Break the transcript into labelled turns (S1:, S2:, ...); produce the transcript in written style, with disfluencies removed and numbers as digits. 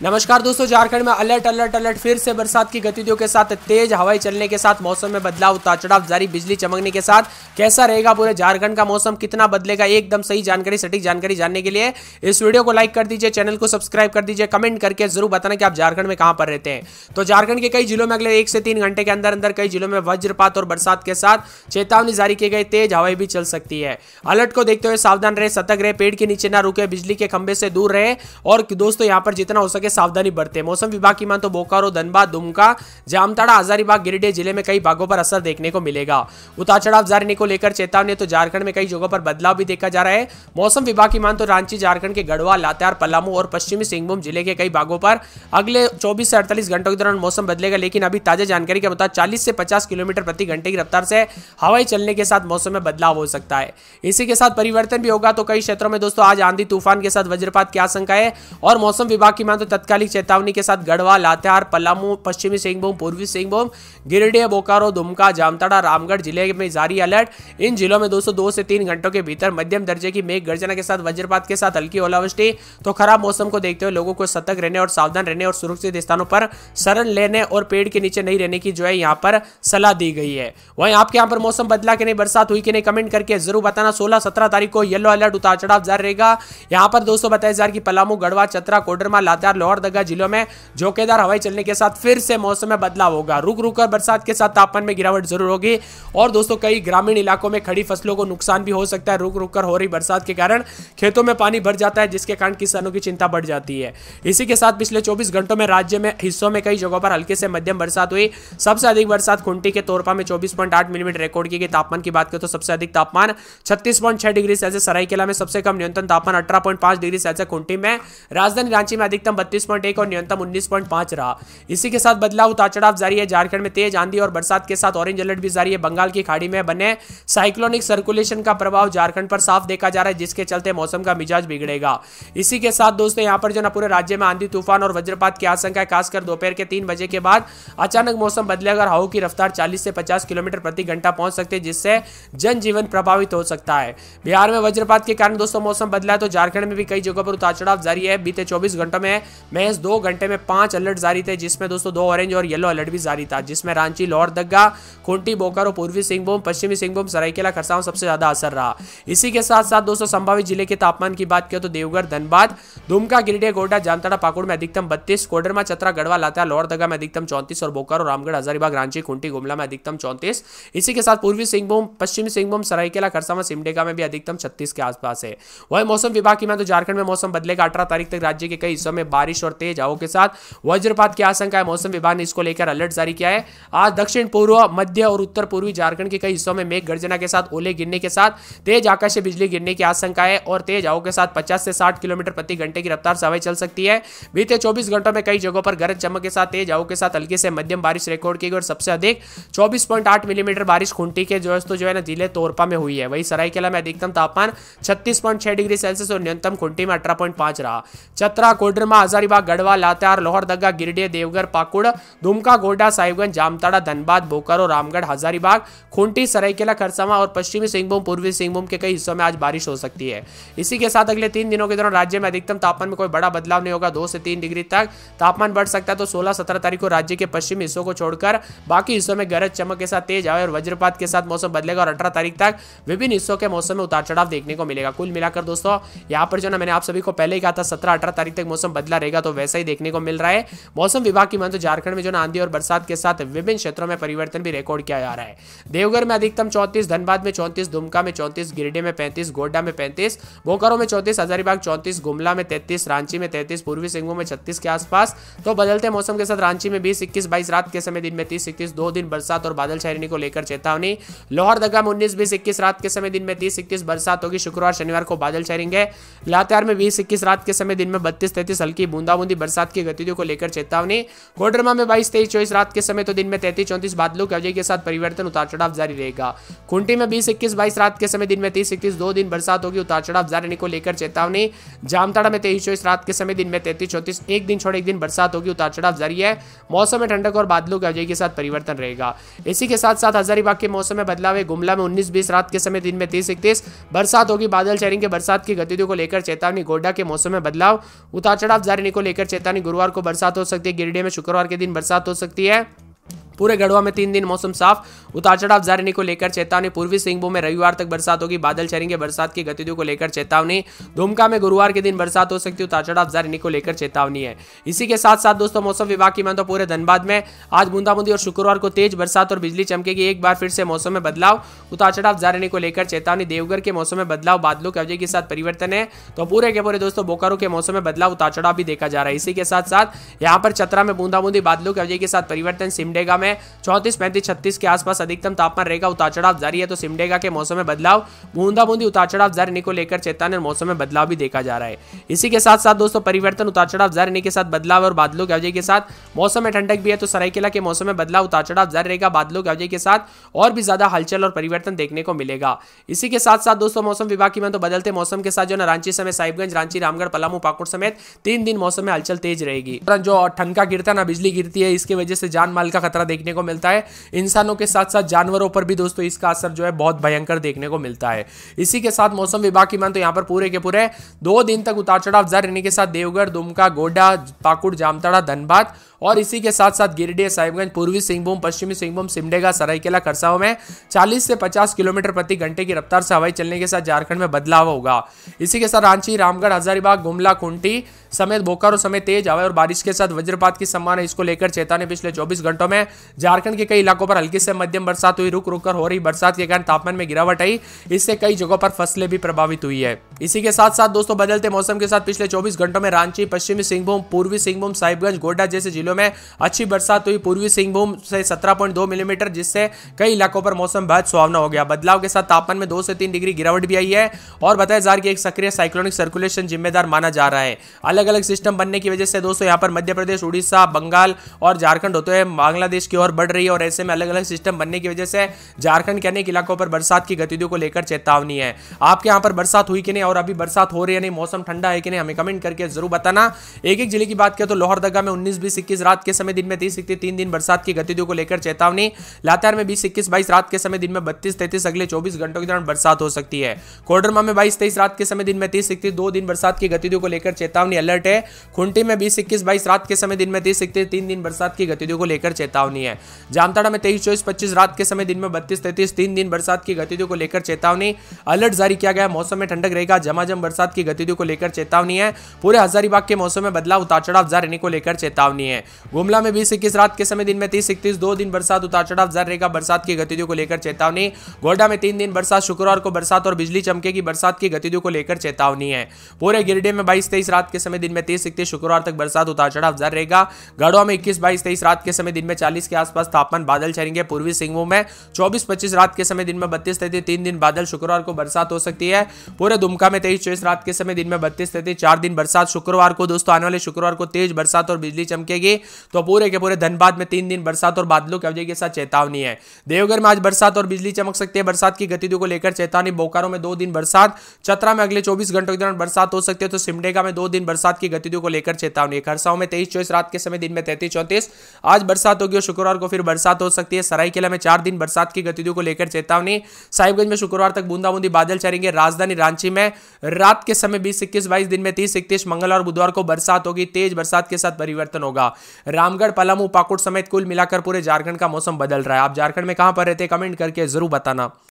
S1: नमस्कार दोस्तों, झारखंड में अलर्ट अलर्ट अलर्ट फिर से बरसात की गतिविधियों के साथ तेज हवाएं चलने के साथ मौसम में बदलाव, उतार चढ़ाव जारी, बिजली चमकने के साथ कैसा रहेगा पूरे झारखंड का मौसम, कितना बदलेगा, एकदम सही जानकारी, सटीक जानकारी जानने के लिए इस वीडियो को लाइक कर दीजिए, चैनल को सब्सक्राइब कर दीजिए, कमेंट करके जरूर बताना कि आप झारखंड में कहां पर रहते हैं। तो झारखंड के कई जिलों में अगले 1 से 3 घंटे के अंदर अंदर कई जिलों में वज्रपात और बरसात के साथ चेतावनी जारी की गई, तेज हवाएं भी चल सकती है। अलर्ट को देखते हुए सावधान रहे, सतर्क रहे, पेड़ के नीचे ना रुके, बिजली के खंभे से दूर रहे और दोस्तों यहां पर जितना हो सके सावधानी बरते। मौसम विभाग की मान तो बोकारो, धनबाद, दुमका, जामताड़ा, हजारीबाग, गिरिडीह जिले में कई भागों पर असर देखने को मिलेगा। उतार चढ़ाव जारी को लेकर चेतावनी, तो झारखंड में कई जगहों पर बदलाव भी देखा जा रहा है। मौसम विभाग की मान तो रांची, झारखंड के गढ़वा, लातेहार, पलामू और पश्चिमी सिंहभूम जिले के कई भागों पर अगले 24 से 48 घंटों के दौरान मौसम बदलेगा, लेकिन अभी ताजा जानकारी के मुताबिक 40 से 50 किलोमीटर प्रति घंटे की रफ्तार से हवाएं चलने के साथ मौसम में बदलाव हो सकता है। इसी के साथ परिवर्तन भी होगा, तो कई क्षेत्रों में दोस्तों आज आंधी तूफान के साथ वज्रपात की आशंका है और मौसम विभाग की मान तो तत्कालिक चेतावनी के साथ गढ़वा, लातेहार, पलामू, पश्चिमी सिंहभूम, पूर्वी सिंहभूम, गिरिडीह, बोकारो, दुमका, जामताड़ा, रामगढ़ जिले में जारी अलर्ट। इन जिलों में दोस्तों 2 से 3 घंटों के भीतर मध्यम दर्जे की मेघ गर्जना के साथ वज्रपात के साथ हल्की ओलावृष्टि। तो खराब मौसम को देखते हुए लोगों को सतर्क रहने और सावधान रहने और सुरक्षित स्थानों पर शरण लेने और पेड़ के नीचे नहीं रहने की जो है यहाँ पर सलाह दी गई है। वहीं आपके यहाँ पर मौसम बदला कि नहीं, बरसात हुई कि नहीं, कमेंट करके जरूर बताना। 16-17 तारीख को येलो अलर्ट, उतार चढ़ाव जारी रहेगा। यहाँ पर दोस्तों बताया जा रहा है कि पलामू, गढ़वा, चतरा, कोडरमा, लातेहार, लोहरदगा जिलों में झोंकेदार हवाएं चलने के साथ फिर से मौसम में बदलाव होगा। रुक रुक कर बरसात के साथ तापमान में गिरावट जरूर होगी और दोस्तों कई ग्रामीण इलाकों में खड़ी फसलों को नुकसान भी हो सकता है। रुक रुक कर हो रही बरसात के कारण खेतों में पानी भर जाता है, जिसके कारण किसानों की चिंता बढ़ जाती है। इसी के साथ पिछले 24 घंटों में राज्य में हिस्सों में कई जगहों पर हल्के से मध्यम बरसात हुई। सबसे अधिक बरसात खुंटी के तोरपा में 24.8 मिलीमीटर रिकॉर्ड की गई। तापमान की बात करें तो सबसे अधिक तापमान 36.6 डिग्री सेल्सियस सरायकेला में, सबसे कम न्यूनतम तापमान 18.5 डिग्री सेल्सियस खुंटी में, राजधानी रांची में अधिकतम 32.1 और न्यूनतम 19.5 रहा। इसी के साथ बदलाव, उतार चढ़ाव जारी है। झारखंड में तेज आंधी और बरसात के साथ ऑरेंज अलर्ट भी जारी है। बंगाल की खाड़ी में बने साइक्लोनिक सर्कुलेशन का प्रभाव झारखंड पर साफ देखा जा रहा है, जिसके चलते मौसम का मिजाज बिगड़ेगा। इसी के साथ दोस्तों यहां पर जो ना पूरे राज्य में आंधी तूफान और वज्रपात की आशंका है। खासकर दोपहर के 3 बजे के बाद अचानक मौसम बदलेगा और हवा की रफ्तार 40 से 50 किलोमीटर प्रति घंटा पहुंच सकती है, जिससे जनजीवन प्रभावित हो सकता है। बिहार में वज्रपात के कारण दोस्तों मौसम बदला है, तो झारखंड में भी कई जगहों पर उतार चढ़ाव जारी है। बीते 24 घंटों में महज 2 घंटे में 5 अलर्ट जारी थे, जिसमें दोस्तों 2 ऑरेंज और येलो अलर्ट भी जारी था, जिसमें रांची, लोहरदगा, खूंटी, बोकारो, पूर्वी सिंहभूम, पश्चिमी सिंहभूम, सरायकेला, खरसावां सबसे ज्यादा असर रहा। इसी के साथ साथ दोस्तों संभावित जिले के तापमान की बात करें तो देवघर, धनबाद, दुमका, गिरिडीह, गोड्डा, जामताड़ा, पाकुड़ में अधिकतम 32, कोडरमा, चतरा, गढ़वा, लातेहार, लोहरदगा में अधिकतम 34 और बोकारो, रामगढ़, हजारीबाग, रांची, खूंटी, गुमला में अधिकतम 34। इसी के साथ पूर्वी सिंहभूम, पश्चिमी सिंहभूम, सरायकेला, खरसावां, सिमडेगा में भी अधिकतम 36 के आसपास है। वहीं मौसम विभाग की माने तो झारखंड में मौसम बदलेगा। 18 तारीख तक राज्य के कई हिस्सों में बारिश और तेज हवाओं के साथ वज्रपात की आशंका है। मौसम विभाग ने इसको लेकर अलर्ट जारी किया है। आज दक्षिण पूर्व, मध्य और उत्तर पूर्वी झारखंड के कई हिस्सों में मेघ गर्जना के साथ ओले गिरने के साथ तेज आकाशीय बिजली गिरने की आशंका है और तेज हवाओं के साथ 50 से 60 किलोमीटर प्रति घंटे की रफ्तार से हवाएं चल सकती है। बीते 24 घंटों में कई जगहों पर गरज चमक के साथ तेज हवाओं के साथ हल्की से मध्यम बारिश रिकॉर्ड की गई और सबसे अधिक 24.8 मिलीमीटर बारिश खूंटी के जो है ना जिले तोरपा में हुई है। वहीं सरायकेला में अधिकतम तापमान 36.6 डिग्री सेल्सियस और न्यूनतम खूंटी में 18.5 रहा। चतरा, कोडरमा, हजारीबाग, गढ़वा, लातेहार, लोहरदगा, गिरिडीह, देवघर, पाकुड़, दुमका, गोड्डा, साहिबगंज, जामताड़ा, धनबाद, बोकारो, रामगढ़, हजारीबाग, खूंटी, सरायकेला, खरसावां और पश्चिमी सिंहभूम, पूर्वी सिंहभूम के कई हिस्सों में आज बारिश हो सकती है। इसी के साथ अगले 3 दिनों के दौरान राज्य में अधिकतम तापमान में कोई बड़ा बदलाव नहीं होगा। 2 से 3 डिग्री तक तापमान बढ़ सकता है। तो 16-17 तारीख को राज्य के पश्चिमी हिस्सों को छोड़कर बाकी हिस्सों में गरज चमक के साथ तेज हवा और वज्रपात के साथ मौसम बदलेगा और 18 तारीख तक विभिन्न हिस्सों के मौसम में उतार चढ़ाव देखने को मिलेगा। कुल मिलाकर दोस्तों यहाँ पर जो ना मैंने आप सभी को पहले ही कहा था 17-18 तारीख तक मौसम बदला रहेगा, तो वैसा ही देखने को मिल रहा है। मौसम विभाग की मान तो झारखंड में जो ना आंधी और बरसात के साथ विभिन्न क्षेत्रों में परिवर्तन भी रिकॉर्ड किया जा रहा है। देवघर में अधिकतम 34, धनबाद में 34, दुमका में 34, गिरिडीह में 35, गोड्डा में 35, बोकारो में 34, हजारीबाग 34, गुमला में 33, रांची में 33, पूर्वी सिंहभूम में 36 के आसपास। तो बदलते मौसम के साथ रांची में 20, 21, 22 रात के समय दिन में 30, 31, 2 दिन बरसात और बादल छाने को लेकर चेतावनी। लोहरदगा में 19, 20, 21 रात के समय दिन में 30, 31 बरसात होगी। शुक्रवार शनिवार को बादल छाएंगे। लातेहार में 20, 21 रात के समय दिन में 32, 33 हल्की बूंदाबूंदी बरसात की गतिविधियों को लेकर चेतावनी। कोडरमा में 22, 23, 24 रात के समय तो दिन में 33, 34 बादलों की अवधि के साथ परिवर्तन, उतार चढ़ाव जारी रहेगा। खूंटी में 20, 21, 22 रात के समय दिन में 30, 31 2 दिन बरसात होगी, उतार चढ़ाव जारी को लेकर चेतावनी। जामताड़ा में 23, 24 रात के समय दिन में 33, 34 एक दिन छोड़ एक दिन बरसात होगी, उतार चढ़ाव जारी है। मौसम में ठंडक और बादलों की अवधि के साथ परिवर्तन रहेगा। इसी के साथ साथ हजारीबाग के मौसम में बदलाव है। गुमला में 19, 20 रात के समय दिन में 30, 31 बरसात होगी, बादल छाएंगे, बरसात की गतिविधियों को लेकर चेतावनी। गोड्डा के मौसम में बदलाव, उतार चढ़ाव जारी को लेकर चेतावनी, गुरुवार को बरसात हो सकती है। गिरिडीह में शुक्रवार के दिन बरसात हो सकती है। पूरे गढ़वा में 3 दिन मौसम साफ, उतार चढ़ाव जारी रहने को लेकर चेतावनी। पूर्वी सिंहभूम में रविवार तक बरसात होगी, बादल छाएंगे, बरसात की गतिविधियों को लेकर चेतावनी। दुमका में गुरुवार के दिन बरसात हो सकती है, उतार चढ़ाव जारी रहने को लेकर चेतावनी है। इसी के साथ साथ दोस्तों मौसम विभाग की माने तो पूरे धनबाद में आज बूंदाबूंदी और शुक्रवार को तेज बरसात और बिजली चमकेगी। एक बार फिर से मौसम में बदलाव, उतार चढ़ाव जारी रहने को लेकर चेतावनी। देवघर के मौसम में बदलाव, बादलों के अवधि के साथ परिवर्तन है। तो पूरे के पूरे दोस्तों बोकारो के मौसम में बदलाव, उतार चढ़ाव भी देखा जा रहा है। इसी के साथ साथ यहाँ पर चतरा में बूंदाबूंदी, बादलों के अवधि के साथ परिवर्तन। सिमडेगा में 34, 36 के आसपास अधिकतम तापमान रहेगा, उतार चढ़ाव जारी है। तो सिमडेगा के मौसम में बदलाव, बूंदाबूंदी, उतार चढ़ाव जारी रहने को लेकर चेतावनी और मौसम में बदलाव भी देखा जा रहा है। इसी के साथ साथ दोस्तों परिवर्तन, उतार चढ़ाव जारी रहने के साथ बदलाव और बादलों की अवधि के साथ मौसम में ठंडक भी है। तो सरायकेला के मौसम में बदलाव, उतार चढ़ाव जारी रहेगा, बादलों की अवधि के साथ और भी ज्यादा हलचल और परिवर्तन देखने को मिलेगा। इसी के साथ साथ दोस्तों मौसम विभाग की तो बदलते मौसम के साथ जो रांची समेत साहिबगंज, रांची, रामगढ़, पलामू, पाकुड़ समेत 3 दिन मौसम में हलचल तेज रहेगी। जो ठनका गिरता ना बिजली गिरती है, इसकी वजह से जान माल का खतरा देखने को मिलता है। इंसानों के साथ साथ जानवरों पर भी दोस्तों इसका असर जो है बहुत भयंकर देखने को मिलता है। इसी के साथ मौसम विभाग की मान तो यहाँ पर पूरे के पूरे 2 दिन तक उतार चढ़ाव जारी रहने के साथ देवगढ़, दुमका, गोड्डा, पाकुड़, जामताड़ा, धनबाद और इसी के साथ साथ गिरिडीह, साहिबगंज, पूर्वी सिंहभूम, पश्चिमी सिंहभूम, सिमडेगा, सरायकेला, खरसावां में 40 से 50 किलोमीटर प्रति घंटे की रफ्तार से हवाई चलने के साथ झारखंड में बदलाव होगा। इसी के साथ रांची, रामगढ़, हजारीबाग, गुमला, खूंटी समेत बोकारो समेत तेज हवा और बारिश के साथ वज्रपात की संभावना। इसको लेकर चेतावनी। पिछले 24 घंटों में झारखंड के कई इलाकों पर हल्की से मध्यम बरसात हुई। रुक रुक कर हो रही बरसात के कारण तापमान में गिरावट आई, इससे कई जगहों पर फसलें भी प्रभावित हुई है। इसी के साथ साथ दोस्तों बदलते मौसम के साथ पिछले 24 घंटों में रांची, पश्चिमी सिंहभूम, पूर्वी सिंहभूम, साहिबगंज, गोड्डा जैसे जिलों में अच्छी बरसात हुई। पूर्वी सिंहभूम से 17.2 मिलीमीटर, जिससे कई इलाकों पर मौसम बेहद सुहावना हो गया। बदलाव के साथ तापमान में 2 से 3 डिग्री गिरावट भी आई है और बताया जा रहा है कि एक सक्रिय साइक्लोनिक सर्कुलेशन जिम्मेदार माना जा रहा है। अलग अलग सिस्टम बनने की वजह से दोस्तों यहाँ पर मध्य प्रदेश, उड़ीसा, बंगाल और झारखंड होते हुए बांग्लादेश की ओर बढ़ रही है और ऐसे में अलग अलग सिस्टम बनने की वजह से झारखंड के अनेक इलाकों पर बरसात की गतिविधियों को लेकर चेतावनी है। आपके यहाँ पर बरसात हुई कि नहीं और अभी बरसात हो रही है नहीं, मौसम ठंडा है कि नहीं, हमें कमेंट करके जरूर बताना। एक एक जिले की बात करें तो लोहरदगा में 19, 20, 21 रात के समय दिन में 30, 31, 3 दिन बरसात की गतिविधियों को लेकर चेतावनी। लातेहार में 20, 21, 22 रात के समय दिन में 32, 33 अगले 24 घंटों के दौरान बरसात हो सकती है। कोडरमा में 22, 23 रात के समय दिन में 30, 31 2 दिन बरसात की गतिविधियों को लेकर चेतावनी अलर्ट है। खूंटी में 20, 21, 22 रात के समय दिन में 30, 31 3 दिन बरसात की गतिविधियों को लेकर चेतावनी है। जामताड़ा में 23, 24, 25 रात के समय दिन में 32, 33 3 दिन बरसात की गतिविधियों को लेकर चेतावनी अलर्ट जारी किया गया। मौसम में ठंडक रहेगा, झमाझम बरसात की गतिविधियों को लेकर चेतावनी है। पूरे हजारीबाग के मौसम में बदलाव, उतार चढ़ाव जारी रहने को लेकर चेतावनी है। गुमला में 20, 21 रात के समय दिन में 30, 31 2 दिन बरसात, उतार चढ़ाव जारी रहेगा, बरसात की गतिविधियों को लेकर चेतावनी। गोड्डा में 3 दिन बरसात, शुक्रवार को बरसात और बिजली चमकेगी, बरसात की गतिविधियों को लेकर चेतावनी है। पूरे गिरिडीह में 22, 23 रात के समय दिन में 30, 31 शुक्रवार तक बरसात, उतार चढ़ाव जारी रहेगा। गढ़वा में 21, 22, 23 रात के समय दिन में 40 के आसपास तापमान, बादल छाएंगे। पूर्वी सिंहभूम में 24, 25 रात के समय दिन में 32, 33 3 दिन बादल, शुक्रवार को बरसात हो सकती है। पूरे दुमका में 23, 24 रात के समय दिन में 32, 33 4 दिन बरसात, शुक्रवार को दोस्तों आने वाले शुक्रवार को तेज बरसात और बिजली चमकेगी। तो पूरे के पूरे धनबाद में 3 दिन बरसात और बादलों की अवधि के साथ चेतावनी है। देवघर में आज बरसात और बिजली चमक सकती है, बरसात की गतिविधियों को लेकर चेतावनी। बोकारो में 2 दिन बरसात, चतरा में अगले 24 घंटों के दौरान बरसात हो सकती है। तो सिमडेगा में 2 दिन बरसात की गतिविधियों को लेकर चेतावनी। खरसावां में 23, 24 रात के समय दिन में 33, 34 आज बरसात होगी और शुक्रवार को फिर बरसात हो सकती है। सरायकेला में 4 दिन बरसात की गतिविधियों को लेकर चेतावनी। साहिबगंज में शुक्रवार तक बूंदाबूंदी बादल छाएंगे। राजधानी रांची में रात के समय 20, 21, 22 दिन में 30, 31 मंगलवार, बुधवार को बरसात होगी, तेज बरसात के साथ परिवर्तन होगा। रामगढ़, पलामू, पाकुड़ समेत कुल मिलाकर पूरे झारखंड का मौसम बदल रहा है। आप झारखंड में कहां पर रहते हैं कमेंट करके जरूर बताना।